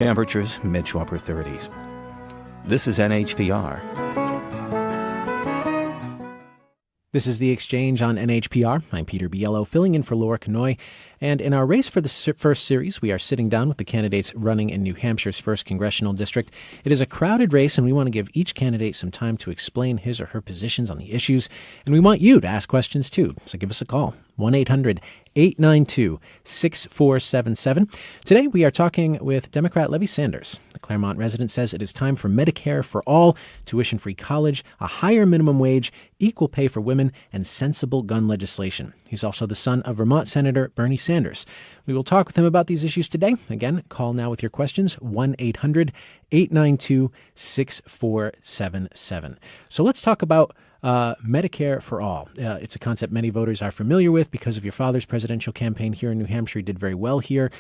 Temperatures mid to upper 30s. This is NHPR. This is The Exchange on NHPR. I'm Peter Biello, filling in for Laura Canoy. And in our race for the first series, we are sitting down with the candidates running in New Hampshire's 1st Congressional District. It is a crowded race, and we want to give each candidate some time to explain his or her positions on the issues. And we want you to ask questions, too. So give us a call, 1-800-892-6477. Today, we are talking with Democrat Levi Sanders. The Claremont resident says it is time for Medicare-for-all, tuition-free college, a higher minimum wage, equal pay for women, and sensible gun legislation. He's also the son of Vermont Senator Bernie Sanders. We will talk with him about these issues today. Again, call now with your questions, 1-800-892-6477. So let's talk about Medicare for all. It's a concept many voters are familiar with because of your father's presidential campaign here in New Hampshire. He did very well here.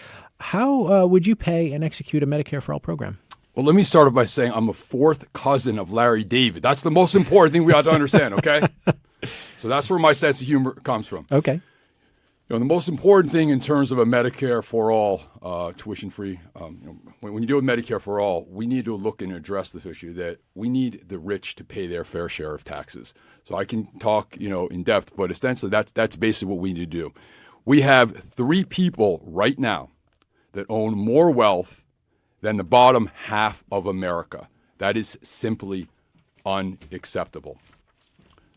How would you pay and execute a Medicare for all program? Well, let me start off by saying I'm a fourth cousin of Larry David. That's the most important thing we ought to understand, okay? So that's where my sense of humor comes from. Okay. The most important thing in terms of a Medicare for all, tuition-free, when you deal with Medicare for all, we need to look and address this issue that we need the rich to pay their fair share of taxes. So I can talk, in depth, but essentially that's basically what we need to do. We have 3 people right now that own more wealth than the bottom half of America. That is simply unacceptable.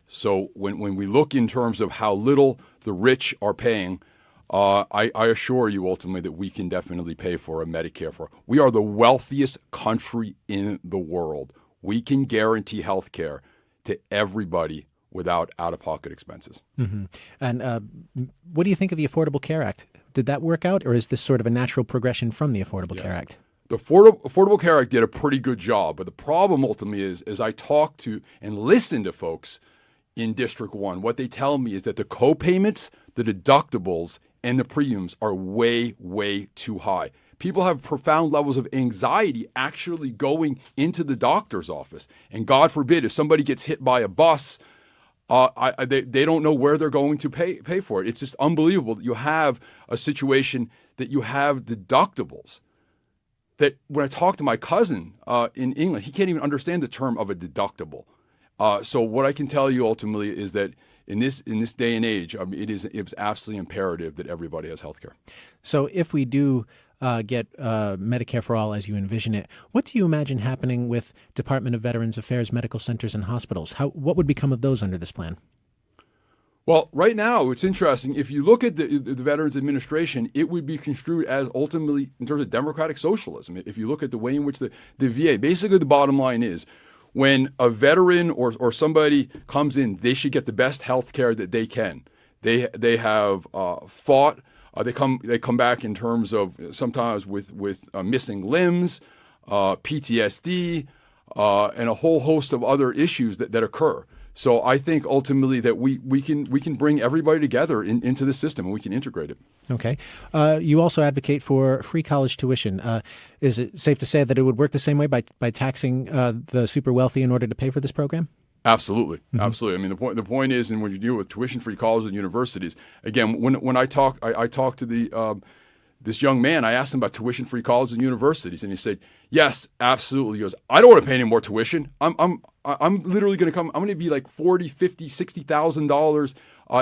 So when we look in terms of how little the rich are paying, I assure you ultimately that we can definitely pay for a Medicare for. We are the wealthiest country in the world. We can guarantee health care to everybody without out-of-pocket expenses. Mm-hmm. And what do you think of the Affordable Care Act? Did that work out, or is this sort of a natural progression from the Affordable Care Act? The Affordable Care Act did a pretty good job, but the problem ultimately is, as I talk to and listen to folks in District 1, what they tell me is that the co-payments, the deductibles, and the premiums are way, way too high. People have profound levels of anxiety actually going into the doctor's office. And God forbid, if somebody gets hit by a bus, they don't know where they're going to pay for it. It's just unbelievable that you have a situation that you have deductibles. That when I talk to my cousin in England, he can't even understand the term of a deductible. So what I can tell you ultimately is that in this day and age, it's absolutely imperative that everybody has health care. So if we do get Medicare for all as you envision it, what do you imagine happening with Department of Veterans Affairs medical centers and hospitals? What would become of those under this plan? Well, right now, it's interesting. If you look at the Veterans Administration, it would be construed as ultimately in terms of democratic socialism. If you look at the way in which the VA, basically the bottom line is, when a veteran or somebody comes in, they should get the best health care that they can. They have fought. They come back in terms of sometimes with missing limbs, PTSD, and a whole host of other issues that occur. So I think ultimately that we can bring everybody together into the system and we can integrate it. Okay. You also advocate for free college tuition. Is it safe to say that it would work the same way by taxing the super wealthy in order to pay for this program? Absolutely. Mm-hmm. Absolutely. I mean, the point is, and when you deal with tuition-free colleges and universities, again, when I talk to this young man, I asked him about tuition-free colleges and universities, and he said, "Yes, absolutely." He goes, "I don't want to pay any more tuition. I'm literally going to come. I'm going to be like $40,000, $50,000, $60,000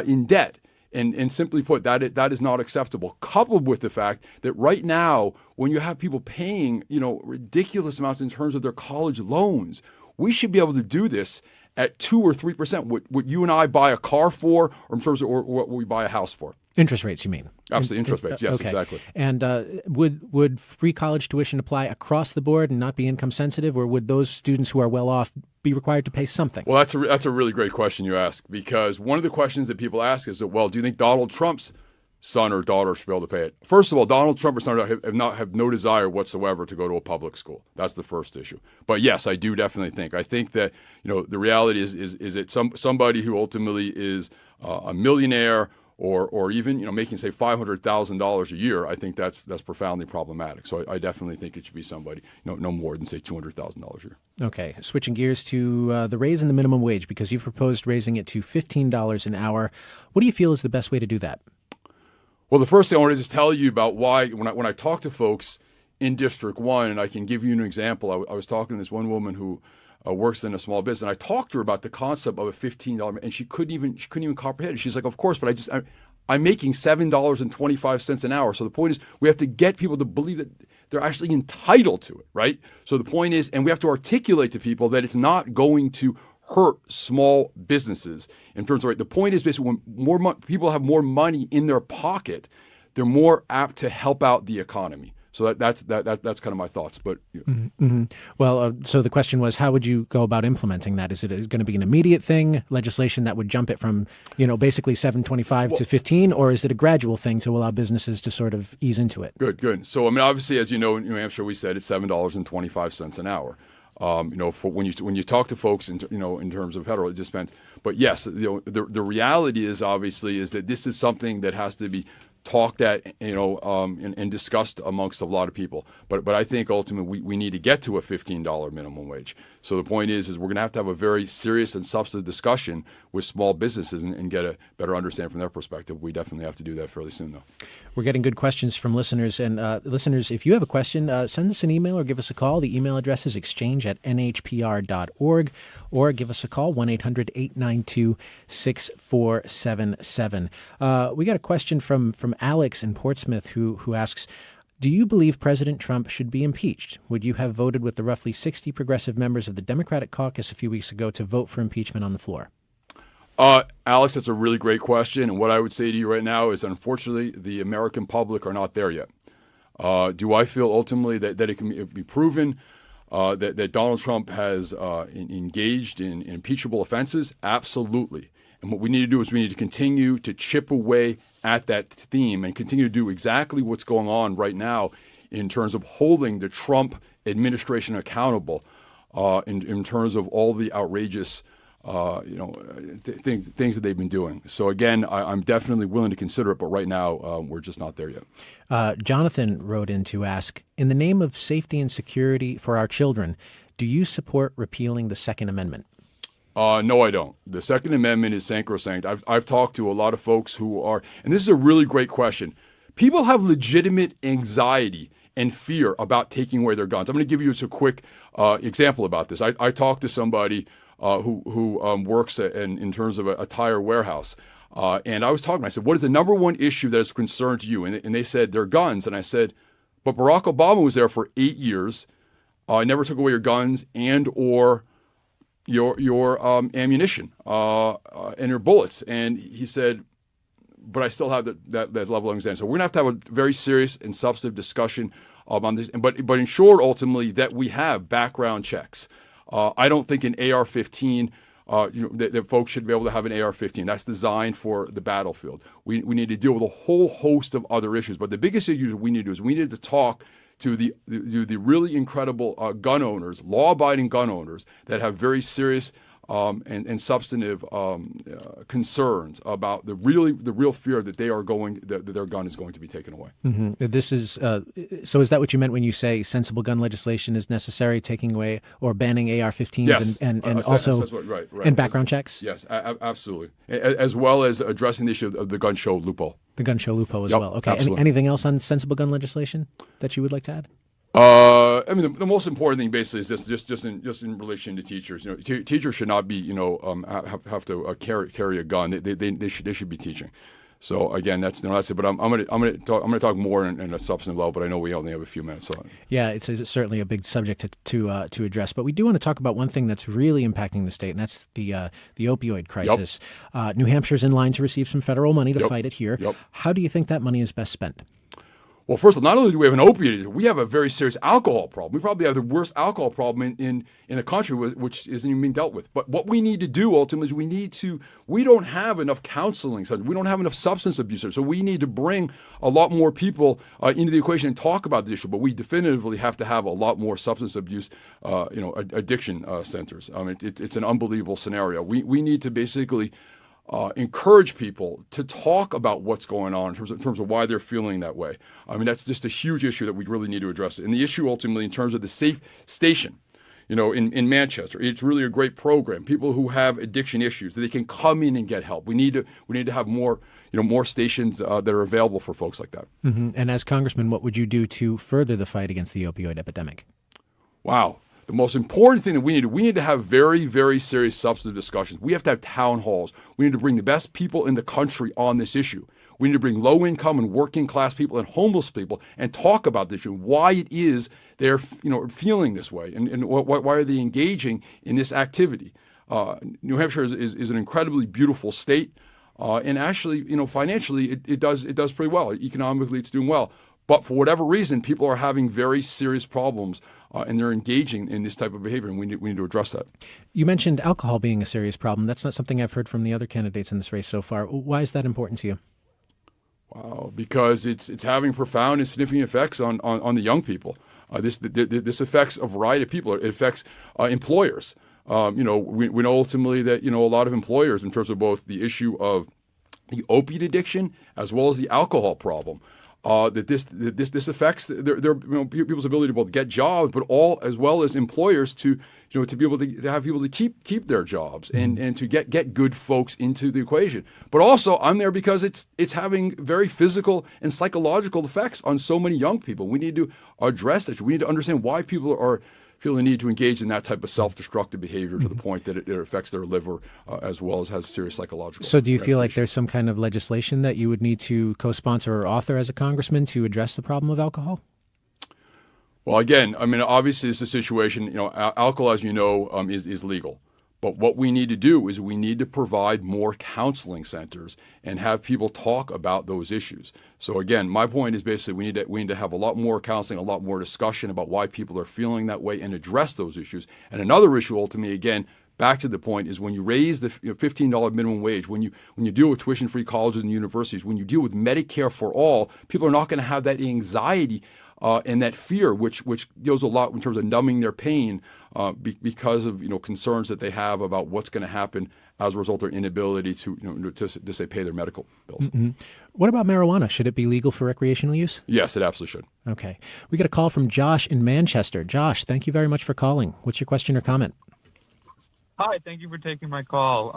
in debt." And simply put, that is not acceptable. Coupled with the fact that right now, when you have people paying ridiculous amounts in terms of their college loans, we should be able to do this at 2 or 3%. What you and I buy a car for, or in terms of or what we buy a house for. Interest rates, you mean? Absolutely, interest rates. Yes, okay. Exactly. And would free college tuition apply across the board and not be income sensitive, or would those students who are well off be required to pay something? Well, that's a really great question you ask, because one of the questions that people ask is that, well, do you think Donald Trump's son or daughter should be able to pay it? First of all, Donald Trump or son or daughter have no desire whatsoever to go to a public school. That's the first issue. But yes, I do definitely think. I think that the reality is that somebody who ultimately is a millionaire or even making say $500,000 a year, I think that's profoundly problematic. So I definitely think it should be somebody no more than say $200,000 a year. Okay, switching gears to the raise in the minimum wage, because you've proposed raising it to $15 an hour. What do you feel is the best way to do that? Well, the first thing I want to just tell you about why when I talk to folks in District 1, and I can give you an example. I was talking to this one woman who works in a small business, and I talked to her about the concept of a $15, and she couldn't even comprehend it. She's like, of course, but I'm making $7.25 an hour. So the point is, we have to get people to believe that they're actually entitled to it, right? So the point is, and we have to articulate to people that it's not going to hurt small businesses in terms of, right? The point is basically when people have more money in their pocket, they're more apt to help out the economy. So that's kind of my thoughts. But Well, so the question was, how would you go about implementing that? Is it going to be an immediate thing, legislation that would jump it from, basically 7.25 to 15, or is it a gradual thing to allow businesses to sort of ease into it? Good. So I mean, obviously, as you know, in New Hampshire, we said it's $7.25 an hour. For when you talk to folks in terms of federal, it just depends. But yes, the reality is obviously is that this is something that has to be talked at, and discussed amongst a lot of people. But I think ultimately we need to get to a $15 minimum wage. So the point is we're going to have a very serious and substantive discussion with small businesses and get a better understanding from their perspective. We definitely have to do that fairly soon, though. We're getting good questions from listeners. And listeners, if you have a question, send us an email or give us a call. The email address is exchange@nhpr.org, or give us a call, 1-800-892-6477. We got a question from Alex in Portsmouth who asks, do you believe President Trump should be impeached? Would you have voted with the roughly 60 progressive members of the Democratic caucus a few weeks ago to vote for impeachment on the floor? Alex, that's a really great question. And what I would say to you right now is, unfortunately, the American public are not there yet. Do I feel ultimately that it can be proven that Donald Trump has engaged in impeachable offenses? Absolutely. And what we need to do is we need to continue to chip away at that theme and continue to do exactly what's going on right now in terms of holding the Trump administration accountable in terms of all the outrageous things that they've been doing. So again, I'm definitely willing to consider it, but right now we're just not there yet. Jonathan wrote in to ask, in the name of safety and security for our children, do you support repealing the Second Amendment? No, I don't. The Second Amendment is sacrosanct. I've talked to a lot of folks who are, and this is a really great question. People have legitimate anxiety and fear about taking away their guns. I'm going to give you just a quick example about this. I talked to somebody who works in terms of a tire warehouse, and I was talking. I said, "What is the number one issue that is of concern to you?" And they said, "Their guns." And I said, "But Barack Obama was there for 8 years. Never took away your guns and or your ammunition and your bullets." And he said, "But I still have that level of anxiety." So we're going to have a very serious and substantive discussion on this. But ensure ultimately that we have background checks. I don't think an AR-15, that folks should be able to have an AR-15. That's designed for the battlefield. We need to deal with a whole host of other issues. But the biggest issue we need to do is we need to talk to the really incredible gun owners, law-abiding gun owners that have very serious and substantive concerns about the real fear that that their gun is going to be taken away. Mm-hmm. This is so. Is that what you meant when you say sensible gun legislation is necessary, taking away or banning AR-15s? Yes. and also right. And background checks? Yes, absolutely. As well as addressing the issue of the gun show loophole. The gun show loophole as Yep, well. Okay. absolutely. Anything else on sensible gun legislation that you would like to add? I mean, the most important thing basically is just in relation to teachers. Teachers should not be have to carry a gun. They should be teaching. So again, that's it. But I'm going to talk more in a substantive level. But I know we only have a few minutes. So. Yeah, it's certainly a big subject to address. But we do want to talk about one thing that's really impacting the state, and that's the opioid crisis. Yep. New Hampshire's in line to receive some federal money to fight it here. Yep. How do you think that money is best spent? Well, first of all, not only do we have an opioid issue, we have a very serious alcohol problem. We probably have the worst alcohol problem in the country, which isn't even being dealt with. But what we need to do ultimately is we don't have enough counseling centers. We don't have enough substance abuse centers. So we need to bring a lot more people into the equation and talk about the issue. But we definitively have to have a lot more substance abuse, addiction centers. It's an unbelievable scenario. We need to basically encourage people to talk about what's going on in terms of why they're feeling that way. I mean, that's just a huge issue that we really need to address. And the issue ultimately in terms of the safe station. in Manchester. It's really a great program. People who have addiction issues, they can come in and get help. We need to have more, more stations that are available for folks like that. Mm-hmm. And as Congressman, what would you do to further the fight against the opioid epidemic? Wow. The most important thing that we need to have very, very serious substantive discussions. We have to have town halls. We need to bring the best people in the country on this issue. We need to bring low-income and working-class people and homeless people and talk about this issue, why it is they're feeling this way, and why are they engaging in this activity. New Hampshire is an incredibly beautiful state, and actually, financially, it does pretty well. Economically, it's doing well. But for whatever reason, people are having very serious problems, and they're engaging in this type of behavior, and we need to address that. You mentioned alcohol being a serious problem. That's not something I've heard from the other candidates in this race so far. Why is that important to you? Wow, because it's having profound and significant effects on the young people. This affects a variety of people. It affects employers. We know ultimately that a lot of employers, in terms of both the issue of the opiate addiction as well as the alcohol problem, that this affects their people's ability to both get jobs, but all as well as employers to be able to have people to keep their jobs and to get good folks into the equation. But also, I'm there because it's having very physical and psychological effects on so many young people. We need to address that. We need to understand why people are feel the need to engage in that type of self-destructive behavior to the point that it affects their liver as well as has serious psychological. So do you feel like there's some kind of legislation that you would need to co-sponsor or author as a congressman to address the problem of alcohol? Well, again, obviously it's a situation, alcohol, as you know, is legal. But what we need to do is we need to provide more counseling centers and have people talk about those issues. So again, my point is basically we need to have a lot more counseling, a lot more discussion about why people are feeling that way and address those issues. And another issue, ultimately, again, back to the point, is when you raise the $15 minimum wage, when you deal with tuition-free colleges and universities, when you deal with Medicare for all, people are not going to have that anxiety and that fear, which goes a lot in terms of numbing their pain because of concerns that they have about what's going to happen as a result of their inability to say pay their medical bills. Mm-hmm. What about marijuana? Should it be legal for recreational use? Yes, it absolutely should. Okay. We got a call from Josh in Manchester. Josh, thank you very much for calling. What's your question or comment? Hi, thank you for taking my call.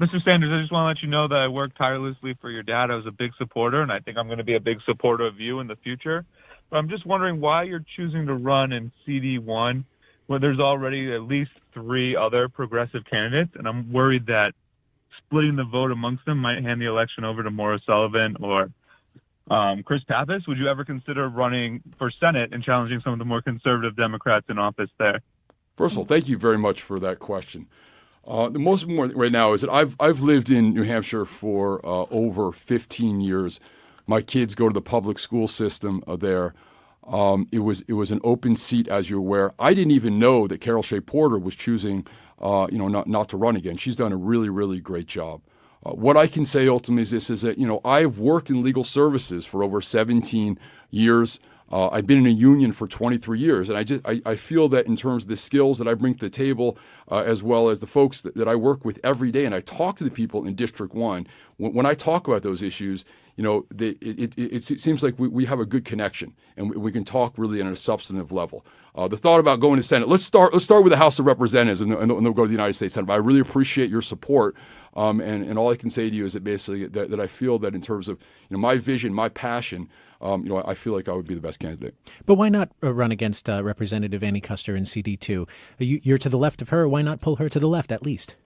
Mr. Sanders, I just want to let you know that I worked tirelessly for your dad. I was a big supporter, and I think I'm going to be a big supporter of you in the future. But I'm just wondering why you're choosing to run in CD1 where there's already at least 3 other progressive candidates, and I'm worried that splitting the vote amongst them might hand the election over to Maura Sullivan or Chris Pappas. Would you ever consider running for Senate and challenging some of the more conservative Democrats in office there? First of all, thank you very much for that question. The most important right now is that I've lived in New Hampshire for over 15 years. My kids go to the public school system there. It was an open seat, as you're aware. I didn't even know that Carol Shea Porter was choosing, not to run again. She's done a really, really great job. What I can say ultimately is this: is that I've worked in legal services for over 17 years. I've been in a union for 23 years, and I feel that in terms of the skills that I bring to the table, as well as the folks that I work with every day, and I talk to the people in District 1, when I talk about those issues, it seems like we have a good connection, and we can talk really on a substantive level. The thought about going to Senate, let's start with the House of Representatives, and then we'll go to the United States Senate. But I really appreciate your support, and all I can say to you is that basically that I feel that in terms of my vision, my passion, I feel like I would be the best candidate. But why not run against Representative Annie Kuster in CD2? You're to the left of her. Why not pull her to the left at least?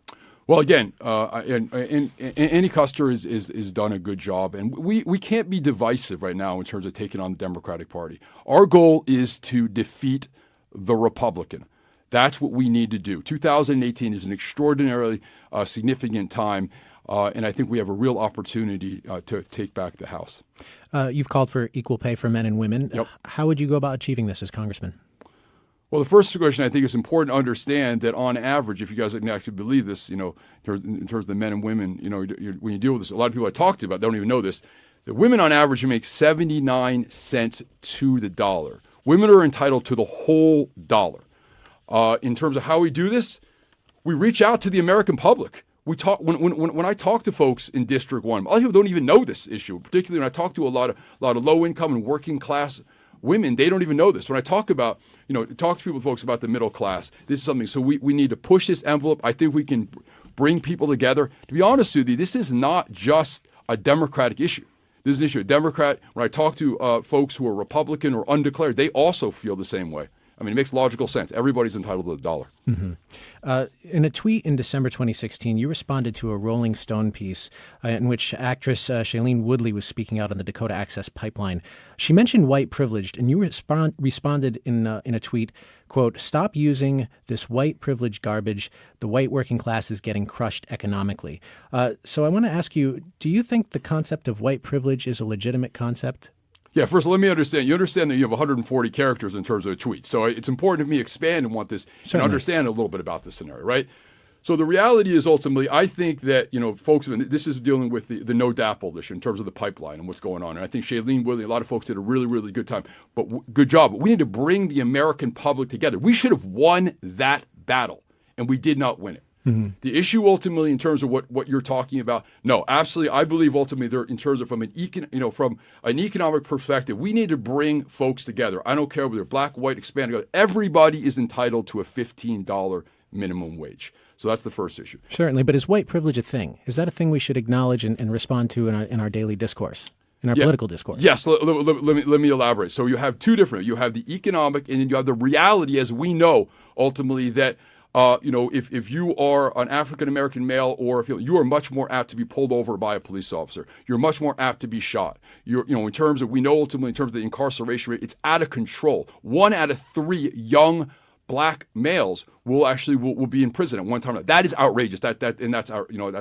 Well, again, Annie Kuster is done a good job, and we can't be divisive right now in terms of taking on the Democratic Party. Our goal is to defeat the Republican. That's what we need to do. 2018 is an extraordinarily significant time, and I think we have a real opportunity to take back the House. You've called for equal pay for men and women. Yep. How would you go about achieving this as congressman? Well, the first question, I think it's important to understand that on average, if you guys can actually believe this, in terms of the men and women, when you deal with this, a lot of people I talk to about don't even know this. The women on average make 79 cents to the dollar. Women are entitled to the whole dollar. In terms of how we do this, we reach out to the American public. We talk when I talk to folks in District 1. A lot of people don't even know this issue, particularly when I talk to a lot of low income and working class women, they don't even know this. When I talk about, talk to folks about the middle class, this is something. So we need to push this envelope. I think we can bring people together. To be honest with you, this is not just a Democratic issue. This is an issue. A Democrat, when I talk to folks who are Republican or undeclared, they also feel the same way. I mean, it makes logical sense. Everybody's entitled to the dollar. Mm-hmm. In a tweet in December 2016, you responded to a Rolling Stone piece in which actress Shailene Woodley was speaking out on the Dakota Access Pipeline. She mentioned white privilege, and you responded in a tweet, quote, "Stop using this white privilege garbage. The white working class is getting crushed economically." So I want to ask you, do you think the concept of white privilege is a legitimate concept? Yeah, first, let me understand. You understand that you have 140 characters in terms of a tweet. So it's important to me to expand and want this and understand a little bit about this scenario, right? So the reality is ultimately, I think that, folks, this is dealing with the no DAPL issue in terms of the pipeline and what's going on. And I think Shailene Woodley, a lot of folks did a really, really good time, good job. But we need to bring the American public together. We should have won that battle, and we did not win it. Mm-hmm. The issue ultimately, in terms of what you're talking about, no, absolutely, I believe ultimately, there, in terms of from an economic perspective, we need to bring folks together. I don't care whether they're black, white, Hispanic. Everybody is entitled to a $15 minimum wage. So that's the first issue. Certainly, but is white privilege a thing? Is that a thing we should acknowledge and respond to in our daily discourse? In our political discourse? Yes, let me elaborate. So you have two different. You have the economic, and then you have the reality, as we know, ultimately, that if you are an African-American male, or if you are much more apt to be pulled over by a police officer, you're much more apt to be shot. In terms of, we know ultimately in terms of the incarceration rate, it's out of control. 1 out of 3 young black males will be in prison at one time. That is outrageous. That's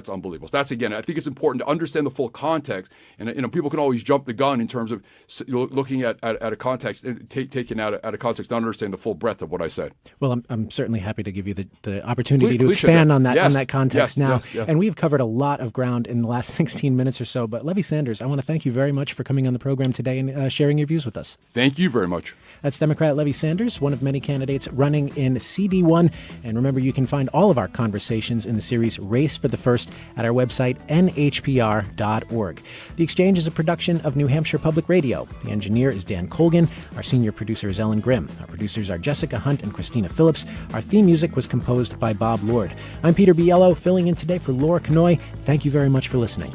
unbelievable. So that's, again, I think it's important to understand the full context. And people can always jump the gun in terms of looking at a context and taking out of context to understand the full breadth of what I said. Well, I'm certainly happy to give you the opportunity to expand on that context now. Yes. And we've covered a lot of ground in the last 16 minutes or so. But Levi Sanders, I want to thank you very much for coming on the program today and sharing your views with us. Thank you very much. That's Democrat Levi Sanders, one of many candidates running in CD1. And remember, you can find all of our conversations in the series Race for the First at our website, NHPR.org. The Exchange is a production of New Hampshire Public Radio. The engineer is Dan Colgan. Our senior producer is Ellen Grimm. Our producers are Jessica Hunt and Christina Phillips. Our theme music was composed by Bob Lord. I'm Peter Biello, filling in today for Laura Kanoy. Thank you very much for listening.